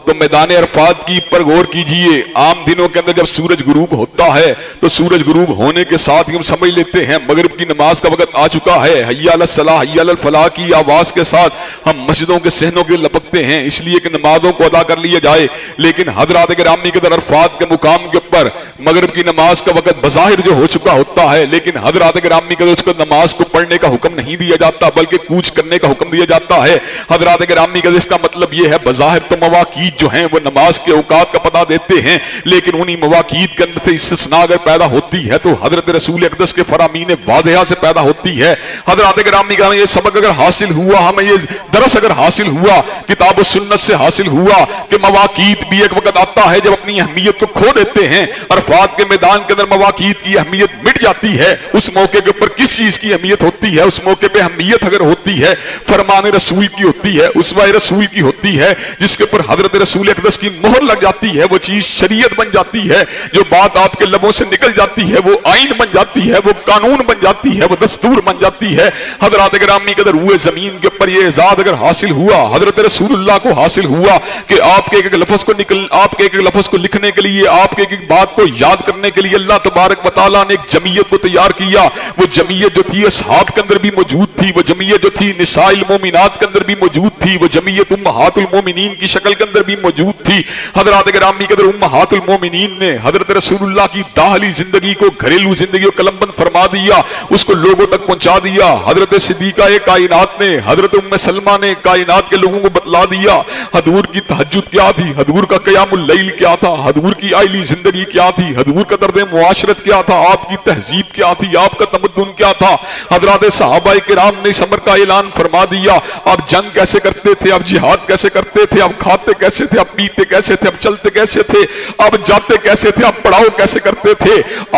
تو میدان عرفات کی پر غور کیجئے۔ عام دنوں کے اندر جب سورج غروب ہوتا ہے تو سورج غروب ہونے کے ساتھ ہی ہم سمجھ لیتے ہیں مغرب کی نماز کا وقت آ چکا ہے۔ حی علی الصلاۃ، حی علی الفلاح کی آواز کے ساتھ ہم مسجدوں کے صحنوں کے لپکتے ہیں اس لیے کہ نمازوں کو ادا کر لیا جائے، لیکن حضرات گرامی کے در عرفات کے مقام کے اوپر مغرب کی نماز کا وقت بظاہر جو ہو چکا ہوتا ہے، لیکن حضرات گرامی کے در اس کو نماز کو پڑھنے کا حکم نہیں دیا جاتا بلکہ کوچ کرنے کا حکم دیا جاتا ہے۔ حضرات گرامی کے در اس کا مطلب یہ ہے بظاہر تو مواقیت جو ہیں وہ نماز کے اوقات کا پتہ دیتے ہیں، لیکن انہی مواقیت کے اندر سے استثناء اگر پیدا ہوتی ہے تو حضرت رسول اقدس کے فرامین واضحہ سے پیدا ہوتی ہے۔ حضرات گرامی کا ہمیں یہ سبق اگر حاصل ہوا، ہمیں یہ درس اگر حاصل ہوا، کتاب و سنت سے حاصل ہوا کہ مواقیت بھی ایک وقت آتا ہے جب اپنی اہمیت کو کھو دیتے ہیں۔ عرفات کے میدان کے اندر مواقیت کی اہمیت مٹ جاتی ہے، اس موقع کے اوپر کس چیز کی اہمیت ہوتی ہے؟ اس موقع پہ اہمیت اگر ہوتی ہے فرمان رسول کی ہوتی ہے، اسوہ رسول کی ہوتی ہے، جس کے اوپر حضرت رسول اقدس کی مہر لگ جاتی ہے، وہ چیز شریعت بن جاتی ہے، جو بات آپ کے لبوں سے نکل جاتی ہے وہ آئین بن جاتی ہے، وہ قانون بن جاتی ہے، وہ دستور بن جاتی ہے۔ حضرات گرامی قدر ہوئے زمین کے اوپر یہ اعزاز اگر حاصل ہوا، حضرت رسول اللہ کو حاصل ہوا کہ آپ کے ایک لفظ کو آپ کے ایک لفظ کو لکھنے کے لیے، آپ کے ایک بات کو یاد کرنے کے لیے اللہ تبارک و تعالیٰ نے ایک جمعیت کو تیار کیا۔ وہ جمعیت جو تھی اصحاب کے اندر بھی موجود تھی، وہ جمعیت جو تھی نساء المومنات کے اندر بھی موجود تھی، وہ جمعیت امہات المومنین کی شکل کے اندر بھی موجود تھی۔ حضرات گرامی قدر امہات المومنین نے حضرت رسول اللہ کی داخلی زندگی کو، گھریلو زندگی کو قلم بند فرما دیا، اس کو لوگوں تک پہنچا دیا۔ حضرت صدیقہ کائنات نے، حضرت ام سلمہ نے کائنات کے لوگوں کو بتلا دیا حضور کی تہجد کیا تھی، حضور کا قیام اللیل کیا تھا، حضور کی آئلی زندگی زندگی کیا تھی, حضور کا طرز معاشرت کیا تھا, آپ کی تہذیب کیا تھی, آپ کا تمدن کیا تھا. حضرات صحابہ کرام نے اس امر کا اعلان فرما دیا. آپ جنگ کیسے کرتے تھے, آپ جہاد کیسے کرتے تھے, آپ کھاتے کیسے تھے, آپ پیتے کیسے تھے, آپ چلتے کیسے تھے, آپ جاتے کیسے تھے, آپ پڑھاؤ کیسے کرتے تھے,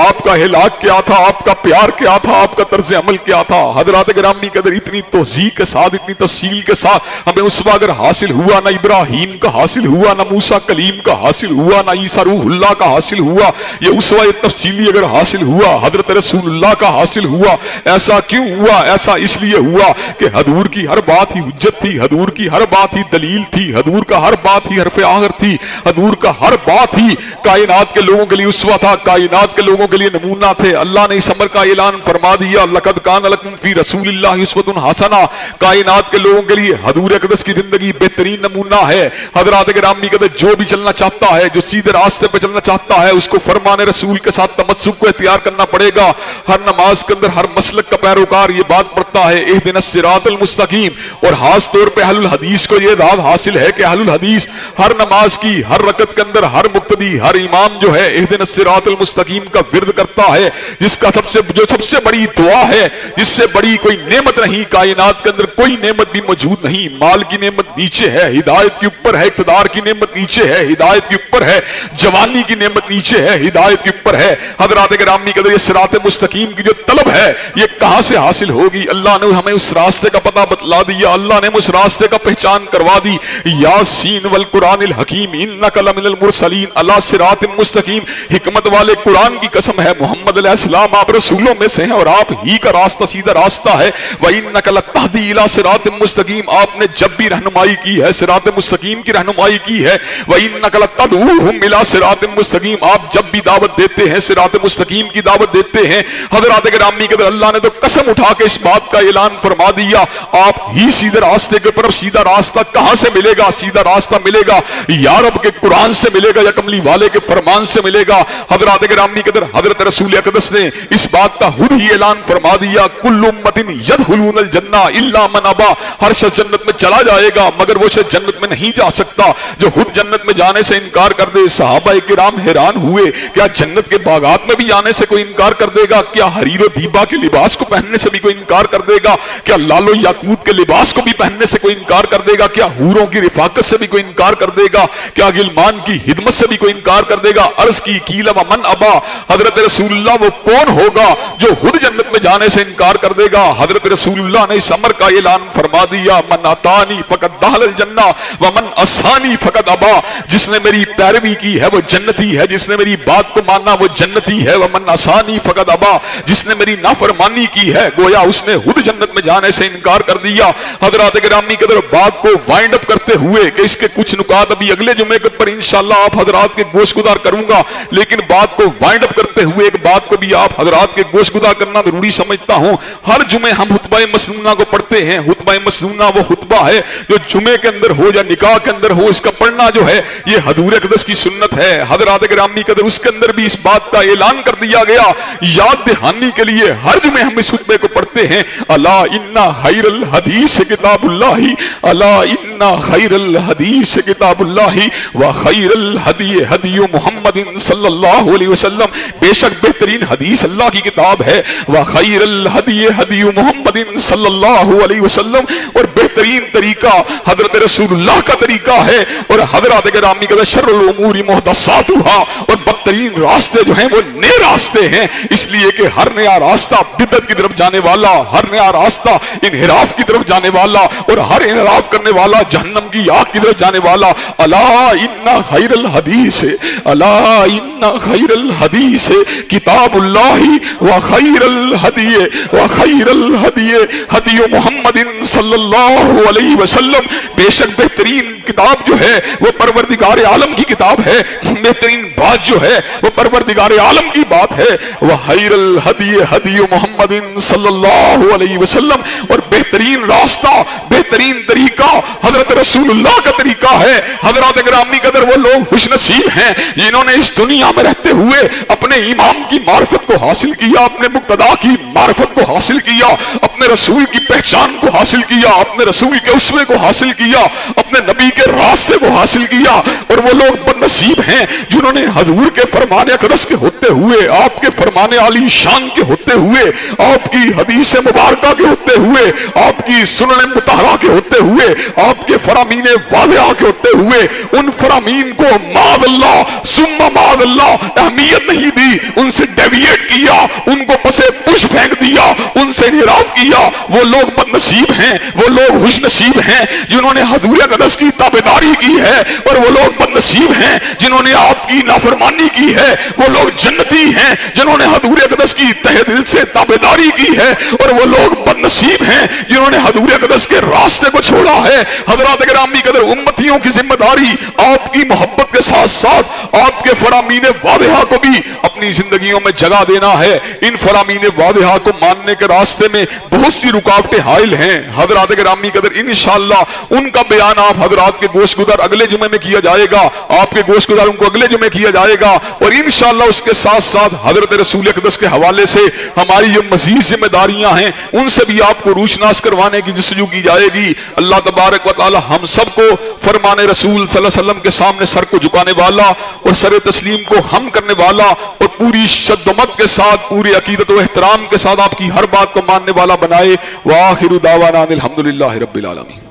آپ کا ہلاک کیا تھا, آپ کا پیار کیا تھا, آپ کا طرز عمل کیا تھا. حضرات گرامی قدر اتنی توضیح کے ساتھ, اتنی تفصیل کے ساتھ ہمیں اسوہ اگر حاصل ہوا, نہ ابراہیم کا حاصل ہوا, نہ موسیٰ کلیم کا حاصل ہوا, نہ عیسیٰ روح اللہ کا حاصل ہوا, یہ اسوہ تفصیلی اگر حاصل ہوا, حضرت رسول اللہ کا حاصل ہوا. ایسا کیوں ہوا؟ ایسا اس لیے ہوا کہ حضور کی ہر بات ہی حجت تھی, حضور کی ہر بات ہی دلیل تھی, حضور کا ہر بات ہی حرف آخر تھی, حضور کا ہر بات ہی کائنات کے لوگوں کے لیے اسوہ تھا, کائنات کے لوگوں کے لیے نمونہ تھے. اللہ نے اس امر کا اعلان فرما دیا, لقد کان لکم فی رسول اللہ اسوۃ حسنہ. کائنات کے لوگوں کے لیے حضور اقدس کی زندگی بہترین نمونہ ہے. حضرات گرامی قدر جو بھی چلنا چاہتا ہے, جو سیدھے راستے پہ چلنا چاہتا ہے, اس کو فرمان رسول کے ساتھ تمسک کو اختیار کرنا پڑے گا. ہر نماز کے اندر ہر مسلک کا پیروکار یہ بات پڑھتا ہے, اہدنا الصراط المستقیم. اور خاص طور پہ اہل الحدیث کو یہ داد حاصل ہے کہ اہل الحدیث ہر نماز کی ہر رکعت کے اندر ہر مقتدی, ہر امام جو ہے اہدنا الصراط المستقیم کا ورد کرتا ہے, جس کا سب سے بڑی دعا ہے, جس سے بڑی کوئی نعمت نہیں. کائنات کے اندر کوئی نعمت بھی موجود نہیں. مال کی نعمت نیچے ہے, ہدایت کے اوپر ہے. اقتدار کی نعمت نیچے ہے, ہدایت کے اوپر ہے. جوانی کی نعمت نیچے ہے, ہدایت کے اوپر ہے. حضرات گرامی قدر یہ صراط مستقیم کی جو طلب ہے یہ کہاں سے حاصل ہوگی؟ اللہ نے ہمیں اس راستے کا پتہ بتلا دیا, اللہ نے اس راستے کا پہچان کروا دی. یاسین والقرآن الحکیم انک لمن المرسلین علی صراط مستقیم. حکمت والے قرآن کی قسم ہے, محمد علیہ السلام آپ رسولوں میں سے ہیں اور آپ ہی کا راستہ سیدھا راستہ ہے. وَإِنَّكَ لَتَهْدِي إِلَى صِرَاطٍ مُسْتَقِيمٍ. آپ نے جب بھی رہنمائی کی ہے صراط مستقیم کی رہنمائی کی ہے. وَإِنَّكَ لَتَدْعُوهُمْ إِلَى صِرَاطٍ مُسْتَقِيمٍ. آپ جب بھی دعوت دیتے ہیں صراط مستقیم کی دعوت دیتے ہیں. حضرات گرامی قدر اللہ نے تو قسم اٹھا کے اس بات کا اعلان فرما دیا, آپ ہی سیدھے راستے کے اوپر. سیدھا راستہ کہاں سے ملے گا؟ سیدھا راستہ ملے گا یا رب کے قرآن سے ملے گا, یا کملی والے کے فرمان سے ملے گا. حضرات گرامی قدر حضرت رسول اقدس نے اس بات کا خود ہی اعلان فرما دیا, کل امت یدخلون الجنہ الا من ابا. ہر شخص جنت میں چلا جائے گا مگر وہ شخص جنت میں نہیں جا سکتا جو خود جنت میں جانے سے انکار کر دے. صحابہ کرام حیران ہوئے, کیا جنت کے باغات میں بھی جانے سے کوئی انکار کر دے گا؟ کیا حریر و دیبا کے لباس کو پہننے سے بھی کوئی انکار کر دے گا؟ کیا لال و یاقوت کے لباس کو بھی پہننے سے کوئی انکار کر دے گا؟ کیا حوروں کی رفاقت سے بھی کوئی انکار کر دے گا؟ کیا غلمان کی خدمت سے بھی کوئی انکار کر دے گا؟ عرض کی قیل ومن ابا. حضرت رسول اللہ وہ کون ہوگا جو خود جنت میں جانے سے انکار کر دے گا؟ حضرت رسول اللہ نے اس امر کا اعلان فرما دیا, من اطانی فقد دخل الجنہ ومن عصانی فقد ابا. جس نے میری پیروی کی ہے وہ جنتی ہے, جس نے میری بات کو مانا وہ جنتی ہے. ومن عصانی فقد ابا. جس نے میری نافرمانی کی ہے گویا اس نے خود جنت میں جانے سے انکار کر دیا. حضرات گرامی قدر بات کو وائنڈ اپ کرتے ہوئے کہ اس کے کچھ نکات ابھی اگلے جمعے پر انشاءاللہ آپ حضرات کے گوش گزار کروں گا, لیکن بات کو وائنڈ اپ کرتے ہوئے ایک بات کو بھی آپ حضرات کے گوش گزار کرنا ضروری سمجھتا ہوں. ہر جمعے ہم خطبہ مسنونہ کو پڑھتے ہیں. خطبہ مسنونہ وہ خطبہ ہے جو جمعے کے اندر ہو یا نکاح کے اندر ہو, اس کا پڑھنا جو ہے یہ حضور اقدس کی سنت ہے. حضرات گرامی قدر اس کے اندر بھی اس بات کا اعلان کر دیا گیا, یاد دہانی کے لیے ہر جمعے ہم اس خطبے کو پڑھتے ہیں. الا ان خیر الحدیث کتاب اللہ, الا ان خیر الحدیث کتاب اللہ وخیر الہدی ہدی محمد صلی اللہ علیہ وسلم. بے شک بہترین حدیث اللہ کی کتاب ہے. وخیر الہدی ہدی محمد صلی اللہ علیہ وسلم. اور بہترین طریقہ حضرت رسول اللہ کا طریقہ ہے. اور حضرات گرامی کا شر الامور محدثاتها, اور بدترین راستے جو ہیں وہ نئے راستے ہیں, اس لیے کہ ہر نیا راستہ بدعت کی طرف جانے والا, ہر نیا راستہ انحراف کی طرف جانے والا, اور ہر انحراف کرنے والا جہنم کی آگ کی طرف جانے والا. الا ان خیر الحدیث, الا ان خیر الحدیث کتاب اللہ وخیر الہدی وخیر الہدی ہدی محمد صلی اللہ علیہ وسلم. بے شک بہترین کتاب جو ہے وہ پروردگار عالم کی کتاب ہے, بہترین بات جو ہے وہ پروردگار عالم کی بات ہے. وخیر الہدی ہدی محمد صلی اللہ علیہ وسلم. اور بہترین راستہ بہترین طریقہ حضرت رسول اللہ کا طریقہ ہے. حضرات گرامی کا قدر وہ لوگ خوش نصیب ہیں جنہوں نے اس دنیا میں رہتے ہوئے اپنے امام کی معرفت کو حاصل کیا، اپنے مقتدا کی معرفت کو حاصل کیا، اپنے رسول کی پہچان کو حاصل کیا، اپنے رسول کے اسوے کو حاصل کیا، اپنے نبی کے راستے کو حاصل کیا۔ اور وہ لوگ بد نصیب ہیں جنہوں نے حضور کے فرمان اقدس کے ہوتے ہوئے، آپ کے فرمان علی شان کے ہوتے ہوئے، آپ کی حدیث مبارکہ کے ہوتے ہوئے، آپ کی سنن مطہرہ کے ہوتے ہوئے، آپ کے فرامین واضحہ کے ہوتے ہوئے ان فرامین کو معاذ اللہ ثم معاذ اللہ اہمیت نہیں دی، ان سے ڈیویٹ کیا، ان کو پسے پش پھینک دیا، ان سے انحراف کیا۔ وہ لوگ بد نصیب ہیں، وہ لوگ خوش نصیب ہیں جنہوں نے حضور اقدس کی تابعداری کی ہے، اور وہ لوگ بد نصیب ہیں جنہوں نے آپ کی نافرمانی کی ہے۔ وہ لوگ جنتی ہیں جنہوں نے حضور اقدس کی تہ دل سے تابعداری کی ہے، اور وہ لوگ بد نصیب ہیں جنہوں نے حضور اقدس کے راستے کو چھوڑا ہے۔ حضرات گرامی قدر، امتیوں کی ذمہ داری آپ کی محبت کے ساتھ ساتھ آپ کے فرامین واضحہ کو بھی اپنی زندگیوں میں جگہ دینا ہے۔ ان فرامین واضحہ کو ماننے کے راستے میں بہت سی رکاوٹیں حائل ہیں۔ حضرات گرامی قدر، انشاءاللہ ان کا بیان آپ حضرات کے گوش گزر اگلے جمعے میں کیا جائے گا، آپ کے گوش گزر ان کو اگلے جمعے کیا جائے گا، اور انشاءاللہ اس کے ساتھ ساتھ حضرت رسول اقدس کے حوالے سے ہماری جو مزید ذمہ داریاں ہیں ان سے بھی آپ کو روشناس کروانے کی جستجو کی جائے گی۔ اللہ تبارک و تعالی ہم سب کو فرمان رسول صلی اللہ علیہ وسلم کے سامنے سر کو جھکانے والا اور سر تسلیم کو ہم کرنے والا اور پوری شد و مت کے ساتھ، پوری عقیدت و احترام کے ساتھ آپ کی ہر بات کو ماننے والا بنائے۔ وآخر دعوانا الحمدللہ رب العالمین۔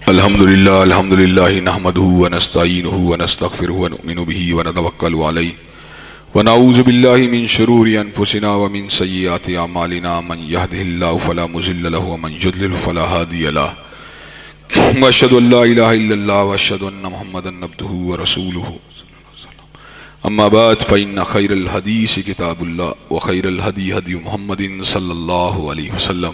الحمدللہ نحمدہ ونستعینہ ونستغفرہ ونؤمن بہ ونتوکل علیہ ونعوذ باللہ من شرور انفسنا ومن سیئات اعمالنا، من یہدہ اللہ فلا مضل لہ ومن یضلل فلا ہادی لہ، واشہد ان لا الہ الا اللہ واشہد ان محمدا عبدہ ورسولہ۔ اما بعد فإن خیر الحدیث کتاب اللہ وخیر الہدی ہدی محمد صلی اللہ علیہ وسلم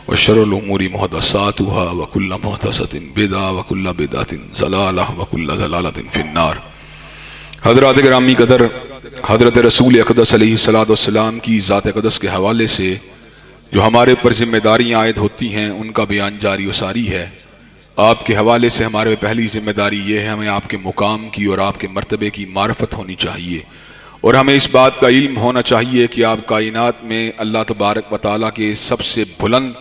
وشر الامور محدثاتها وکل محدثۃ بدعہ وکل بدعۃ ضلالہ وکل ضلالۃ فی النار۔ حضرات گرامی قدر، حضرت رسول اقدس علیہ السلام کی ذات اقدس کے حوالے سے جو ہمارے پر ذمہ داریاں عائد ہوتی ہیں ان کا بیان جاری و ساری ہے۔ آپ کے حوالے سے ہمارے پہلی ذمہ داری یہ ہے، ہمیں آپ کے مقام کی اور آپ کے مرتبے کی معرفت ہونی چاہیے، اور ہمیں اس بات کا علم ہونا چاہیے کہ آپ کائنات میں اللہ تبارک و تعالیٰ کے سب سے بلند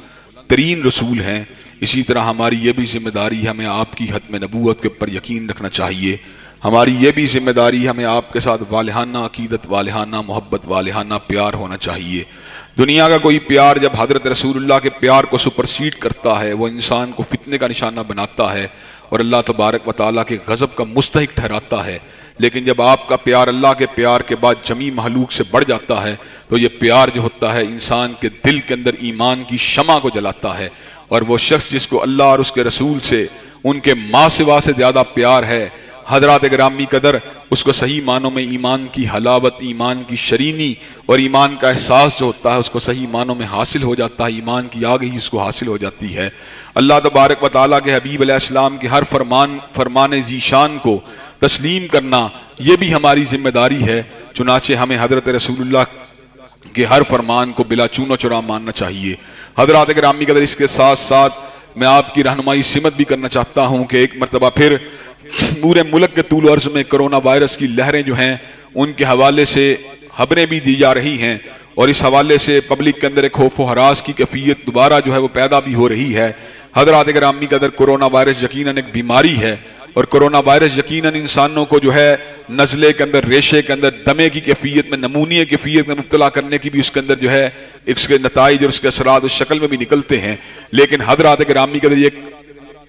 ترین رسول ہیں۔ اسی طرح ہماری یہ بھی ذمہ داری، ہمیں آپ کی ختم نبوت کے اوپر یقین رکھنا چاہیے۔ ہماری یہ بھی ذمہ داری، ہمیں آپ کے ساتھ والہانہ عقیدت، والہانہ محبت، والہانہ پیار ہونا چاہیے۔ دنیا کا کوئی پیار جب حضرت رسول اللہ کے پیار کو سپرسیڈ کرتا ہے، وہ انسان کو فتنے کا نشانہ بناتا ہے اور اللہ تبارک و تعالیٰ کے غضب کا مستحق ٹھہراتا ہے۔ لیکن جب آپ کا پیار اللہ کے پیار کے بعد جمیع مخلوق سے بڑھ جاتا ہے تو یہ پیار جو ہوتا ہے انسان کے دل کے اندر ایمان کی شمع کو جلاتا ہے، اور وہ شخص جس کو اللہ اور اس کے رسول سے ان کے ماں سوا سے زیادہ پیار ہے، حضرات گرامی قدر، اس کو صحیح معنوں میں ایمان کی حلاوت، ایمان کی شرینی اور ایمان کا احساس جو ہوتا ہے اس کو صحیح معنوں میں حاصل ہو جاتا ہے، ایمان کی آگہی اس کو حاصل ہو جاتی ہے۔ اللہ تبارک و تعالیٰ کے حبیب علیہ السلام کے ہر فرمان ذیشان کو تسلیم کرنا یہ بھی ہماری ذمہ داری ہے۔ چنانچہ ہمیں حضرت رسول اللہ کے ہر فرمان کو بلا چون و چرا ماننا چاہیے۔ حضرات گرامی قدر، اس کے ساتھ ساتھ میں آپ کی رہنمائی سمت بھی کرنا چاہتا ہوں کہ ایک مرتبہ پھر پورے ملک کے طول و عرض میں کرونا وائرس کی لہریں جو ہیں ان کے حوالے سے خبریں بھی دی جا رہی ہیں، اور اس حوالے سے پبلک کے اندر ایک خوف و ہراس کی کیفیت دوبارہ جو ہے وہ پیدا بھی ہو رہی ہے۔ حضرات گرامی قدر، کرونا وائرس یقیناً ایک بیماری ہے، اور کرونا وائرس یقیناً انسانوں کو جو ہے نزلے کے اندر، ریشے کے اندر، دمے کی کیفیت میں، نمونیے کی کیفیت میں مبتلا کرنے کی بھی اس کے اندر جو ہے اس کے نتائج اور اس کے اثرات اس شکل میں بھی نکلتے ہیں۔ لیکن حضرات گرامی قدر، یہ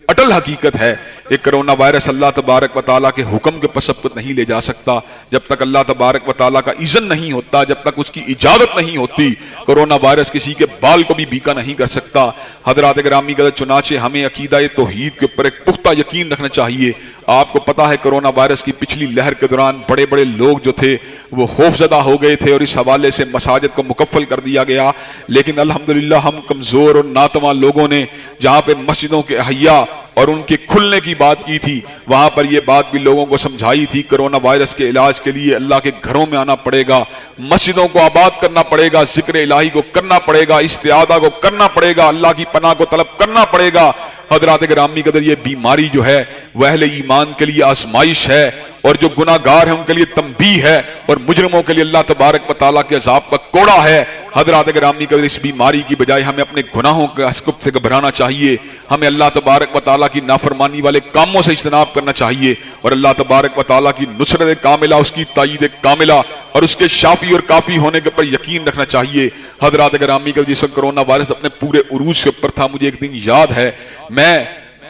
اٹل حقیقت ہے، ایک کرونا وائرس اللہ تبارک و تعالیٰ کے حکم کے پسپت نہیں لے جا سکتا۔ جب تک اللہ تبارک و تعالیٰ کا اذن نہیں ہوتا، جب تک اس کی اجازت نہیں ہوتی، کرونا وائرس کسی کے بال کو بھی بیکا نہیں کر سکتا۔ حضرات گرامی قدر، چنانچہ ہمیں عقیدہ توحید کے اوپر ایک پختہ یقین رکھنا چاہیے۔ آپ کو پتا ہے کرونا وائرس کی پچھلی لہر کے دوران بڑے بڑے لوگ جو تھے وہ خوف زدہ ہو گئے تھے، اور اس حوالے سے مساجد کو مکفل کر دیا گیا۔ لیکن الحمدللہ ہم کمزور اور ناتواں لوگوں نے جہاں پہ مسجدوں کے احیاء اور ان کے کھلنے کی بات کی تھی، وہاں پر یہ بات بھی لوگوں کو سمجھائی تھی، کرونا وائرس کے علاج کے لیے اللہ کے گھروں میں آنا پڑے گا، مسجدوں کو آباد کرنا پڑے گا، ذکر الہی کو کرنا پڑے گا، استعاذہ کو کرنا پڑے گا، اللہ کی پناہ کو طلب کرنا پڑے گا۔ حضرات گرامی قدر، یہ بیماری جو ہے وہ اہل ایمان کے لیے آزمائش ہے، اور جو گناہگار ہیں ان کے لیے تنبیہ ہے، اور مجرموں کے لیے اللہ تبارک و تعالیٰ کے عذاب کا کوڑا ہے۔ حضرات گرامی قدر، اس بیماری کی بجائے ہمیں اپنے گناہوں کے اسکوپ سے گھبرانا چاہیے، ہمیں اللہ تبارک و تعالیٰ کی نافرمانی والے کاموں سے اجتناب کرنا چاہیے، اور اللہ تبارک و تعالیٰ کی نصرت کاملہ، اس کی تائید کاملہ اور اس کے شافی اور کافی ہونے کے پر یقین رکھنا چاہیے۔ حضرات گرامی قدر، جس وقت کرونا وائرس اپنے پورے عروج کے اوپر تھا، مجھے ایک دن یاد ہے، میں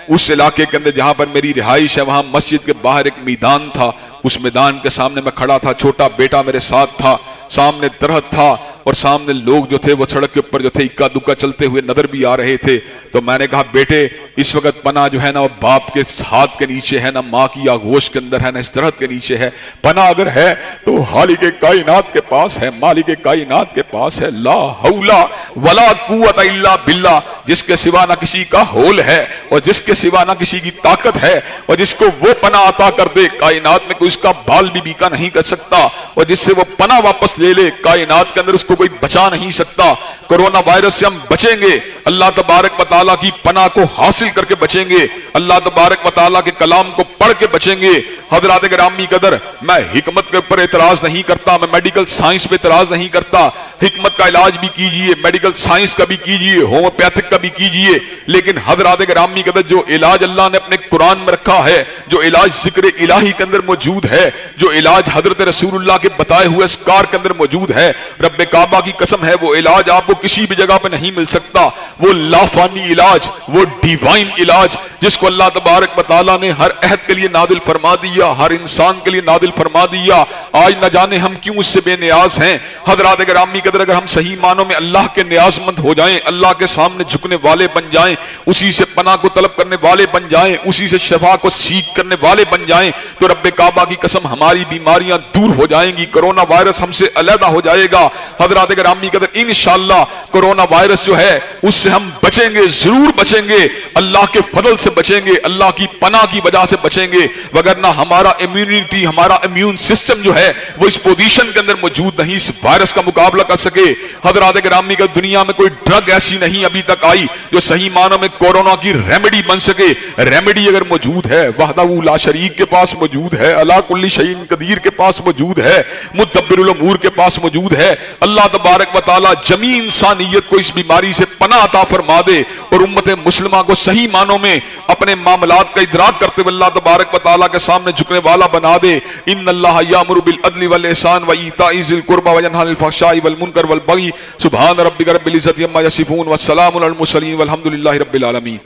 اس علاقے کے اندر جہاں پر میری رہائش ہے وہاں مسجد کے باہر ایک میدان تھا، اس میدان کے سامنے میں کھڑا تھا، چھوٹا بیٹا میرے ساتھ تھا، سامنے درخت تھا اور سامنے لوگ جو تھے وہ سڑک کے اوپر جو تھے اکا دکا چلتے ہوئے نظر بھی آ رہے تھے۔ تو میں نے کہا بیٹے اس وقت پناہ جو ہے نا وہ باپ کے ہاتھ کے نیچے ہے، نہ ماں کی آغوش کے اندر ہے، نہ اس درخت کے نیچے ہے، پناہ اگر ہے تو خالق کائنات کے پاس ہے، مالک کائنات کے پاس ہے۔ لا حول ولا قوت الا باللہ، جس کے سوا نہ کسی کا حول ہے اور جس کے سوا نہ کسی کی طاقت ہے، اور جس کو وہ پناہ عطا کر دے کائنات میں کوئی اس کا بال بھی بیکا نہیں کر سکتا، اور جس سے وہ پناہ واپس لے لے کائنات کے اندر اس کو کوئی بچا نہیں سکتا۔ کرونا وائرس سے ہم بچیں گے، اللہ تبارک و تعالیٰ کی پناہ کو حاصل کر کے بچیں گے، اللہ تبارک و تعالیٰ کے کلام کو پڑھ کے بچیں گے۔ حضرات گرامی قدر، میں حکمت کے اوپر اعتراض نہیں کرتا، میں میڈیکل سائنس پہ اعتراض نہیں کرتا، حکمت کا علاج بھی کیجئے، میڈیکل سائنس کا بھی کیجئے، ہومیوپیتھک کا بھی کیجئے، لیکن حضرات گرامی قدر جو علاج اللہ نے اپنے قرآن میں رکھا ہے، جو علاج ذکر الہی کے اندر موجود ہے، جو علاج حضرت رسول اللہ کے بتائے ہوئے اسکار کے اندر موجود ہے، رب کعبہ کی قسم ہے وہ علاج آپ کو کسی بھی جگہ پہ نہیں مل سکتا۔ وہ لافانی علاج، وہ ڈیوائن علاج جس کو اللہ تبارک و تعالیٰ نے ہر عہد کے لیے نازل فرما دیا، ہر انسان کے لیے نازل فرما دیا، آج نہ جانے ہم کیوں اس سے بے نیاز ہیں۔ حضرات گرامی قدر، اگر ہم صحیح معنوں میں اللہ کے نیاز مند ہو جائیں، اللہ کے سامنے جھکنے والے بن جائیں، اسی سے پناہ کو طلب کرنے والے بن جائیں، اسی سے شفا کو سیکھ کرنے والے بن جائیں، تو رب کعبہ کی قسم ہماری بیماریاں دور ہو جائیں گی، کرونا وائرس ہم سے علیحدہ ہو جائے گا۔ حضرات گرامی قدر، انشاءاللہ کرونا وائرس جو ہے اس سے ہم بچیں گے، ضرور بچیں گے، اللہ کے فضل سے بچیں گے، اللہ کی پناہ کی وجہ سے بچیں گے، وگرنہ ہمارا امیونٹی، ہمارا امیون سسٹم جو ہے وہ اس پوزیشن کے اندر موجود نہیں اس وائرس کا مقابلہ کر سکے۔ حضرات گرامی قدر، دنیا میں کوئی ڈرگ ایسی نہیں ابھی تک آئی جو صحیح معنوں میں کورونا کی ریمیڈی بن سکے۔ ریمیڈی اگر موجود ہے، وحدہ لا شریک کے پاس موجود ہے، علی کل شیء قدیر کے پاس موجود ہے، مدبر الامور کے پاس موجود ہے۔ اللہ تبارک و تعالی جمیع انسانیت کو اس بیماری سے پناہ عطا فرما دے، اور امت مسلمہ کو صحیح معنوں میں اپنے معاملات کا ادراک کرتے ہوئے اللہ تبارک و تعالی کے سامنے جھکنے والا بنا دے۔ ان اللہ یامر بالعدل والاحسان وایتاء ذی القربى وینہی عن الفحشاء والمنکر والبغی۔ سبحان ربک رب العزۃ عما یصفون والسلام علی المرسلین والحمد للہ رب العالمین۔